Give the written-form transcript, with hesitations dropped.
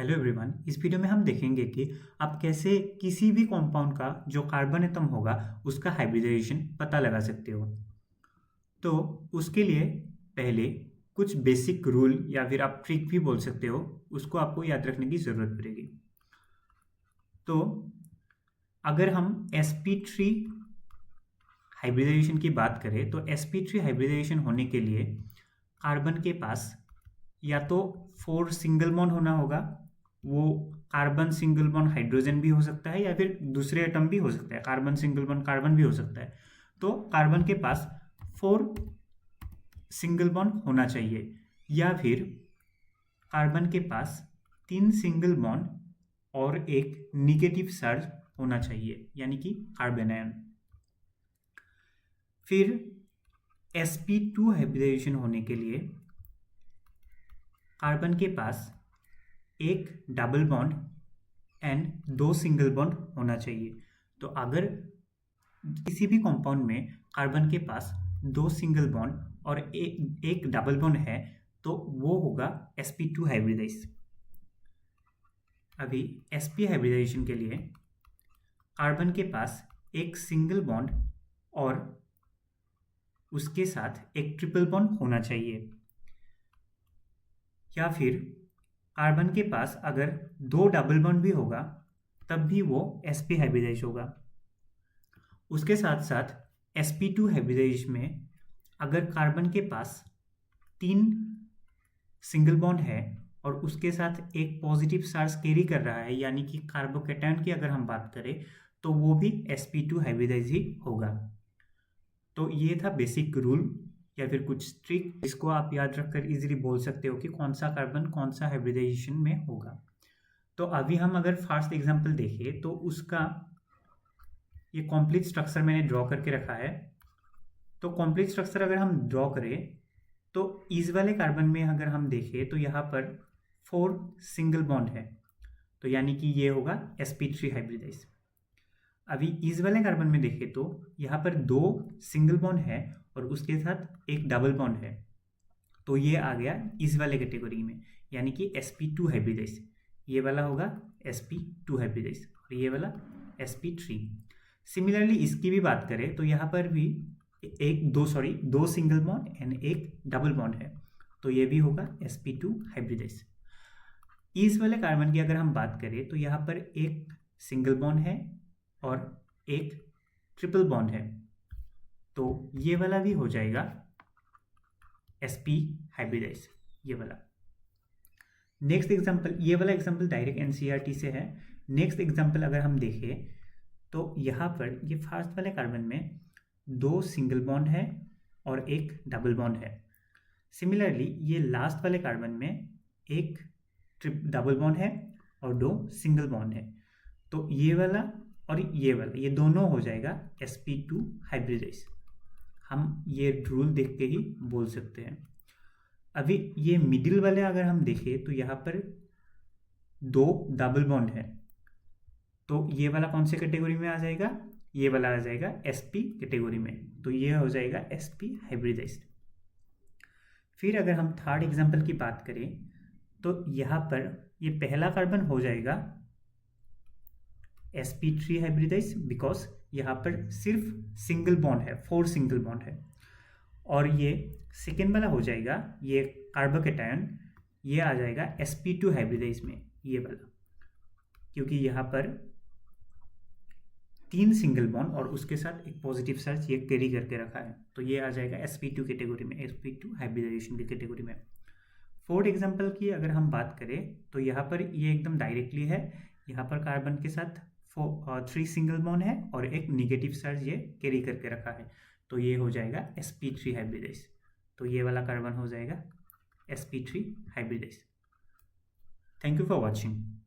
Hello everyone. इस video में हम देखेंगे कि आप कैसे किसी भी कंपाउंड का जो कार्बन एटम होगा उसका हाइब्रिडाइजेशन पता लगा सकते हो। तो उसके लिए पहले कुछ बेसिक रूल या फिर आप ट्रिक भी बोल सकते हो, उसको आपको याद रखने की ज़रूरत पड़ेगी। तो अगर हम sp3 हाइब्रिडाइजेशन की बात करें तो sp3 हाइब्रिडाइजेशन होने के लिए कार्बन के पास या तो 4 सिंगल बॉन्ड होना होगा, वो कार्बन सिंगल बॉन्ड हाइड्रोजन भी हो सकता है या फिर दूसरे एटम भी हो सकता है, कार्बन सिंगल बॉन्ड कार्बन भी हो सकता है। तो कार्बन के पास 4 सिंगल बॉन्ड होना चाहिए या फिर कार्बन के पास 3 सिंगल बॉन्ड और एक निगेटिव चार्ज होना चाहिए, यानी कि कार्बन आयन। फिर sp2 हाइब्रिडाइजेशन होने के लिए कार्बन के पास एक double bond and 2 single bond होना चाहिए। तो अगर किसी भी कंपाउंड में कार्बन के पास 2 सिंगल बॉन्ड और एक डबल बॉन्ड है तो वो होगा sp2 हाइब्रिडाइज। अभी sp हाइब्रिडाइजेशन के लिए कार्बन के पास एक सिंगल बॉन्ड और उसके साथ एक ट्रिपल बॉन्ड होना चाहिए, या फिर कार्बन के पास अगर 2 डबल बॉन्ड भी होगा तब भी वो sp हाइब्रिडाइज होगा। उसके साथ साथ sp2 हाइब्रिडाइज में अगर कार्बन के पास 3 सिंगल बॉन्ड है और उसके साथ एक पॉजिटिव चार्ज कैरी कर रहा है, यानी कि कार्बोकैटायन की अगर हम बात करें तो वो भी sp2 हाइब्रिडाइज ही होगा। तो ये था बेसिक रूल या फिर कुछ ट्रिक, इसको आप याद रखकर इजीली बोल सकते हो कि कौन सा कार्बन कौन सा हाइब्रिडाइजेशन में होगा। तो अभी हम अगर फर्स्ट एग्जांपल देखें तो उसका ये कंप्लीट स्ट्रक्चर मैंने ड्रॉ करके रखा है। तो कंप्लीट स्ट्रक्चर अगर हम ड्रॉ करें तो इस वाले कार्बन में अगर हम देखें तो यहाँ पर 4 सिंगल बॉन्ड है, तो यानी कि ये होगा sp3 हाइब्रिडाइज। अभी इस वाले कार्बन में देखें तो यहाँ पर 2 सिंगल बॉन्ड है और उसके साथ एक डबल बॉन्ड है, तो ये आ गया इस वाले कैटेगरी में, यानी कि sp2 हाइब्रिडाइज। ये वाला होगा sp2 हाइब्रिडाइज और ये वाला sp3। सिमिलरली इसकी भी बात करें तो यहाँ पर भी दो सिंगल बॉन्ड एंड एक डबल बॉन्ड है, तो ये भी होगा sp2 हाइब्रिडाइज। इस वाले कार्बन की अगर हम बात करें तो यहाँ पर एक सिंगल बॉन्ड है और एक ट्रिपल बॉन्ड है, तो ये वाला भी हो जाएगा sp हाइब्रिडाइज, ये वाला। नेक्स्ट एग्जांपल, ये वाला एग्जांपल डायरेक्ट एनसीईआरटी से है। नेक्स्ट एग्जांपल अगर हम देखें तो यहाँ पर ये फर्स्ट वाले कार्बन में 2 सिंगल बॉन्ड है और एक डबल बॉन्ड है। सिमिलरली ये लास्ट वाले कार्बन में एक डबल बॉन्ड है और 2 सिंगल बॉन्ड है, तो ये वाला और ये वाला ये दोनों हो जाएगा sp2 हाइब्रिडाइज। हम ये रूल देख के ही बोल सकते हैं। अभी ये मिडिल वाले अगर हम देखें तो यहाँ पर 2 डबल बॉन्ड है, तो ये वाला कौन से कैटेगरी में आ जाएगा? ये वाला आ जाएगा sp कैटेगरी में, तो ये हो जाएगा sp हाइब्रिडाइज्ड। फिर अगर हम थर्ड एग्जांपल की बात करें तो यहाँ पर ये पहला कार्बन हो जाएगा sp3 हाइब्रिडाइज, बिकॉज यहाँ पर सिर्फ सिंगल बॉन्ड है, 4 सिंगल बॉन्ड है। और ये सेकेंड वाला हो जाएगा, ये कार्बोकैटायन, ये आ जाएगा sp2 हाइब्रिडाइज में, ये वाला, क्योंकि यहाँ पर 3 सिंगल बॉन्ड और उसके साथ एक पॉजिटिव चार्ज ये कैरी करके रखा है, तो ये आ जाएगा sp2 कैटेगरी में, sp2 हाइब्रिडाइजेशन की कैटेगरी में। फोर्थ एग्जांपल की अगर हम बात करें तो यहाँ पर ये एकदम डायरेक्टली है, यहाँ पर कार्बन के साथ 3 सिंगल बॉन्ड है और एक निगेटिव चार्ज ये कैरी करके रखा है, तो ये हो जाएगा sp3 हाइब्रिडाइज। तो ये वाला कार्बन हो जाएगा sp3 hybridize. Thank you for watching.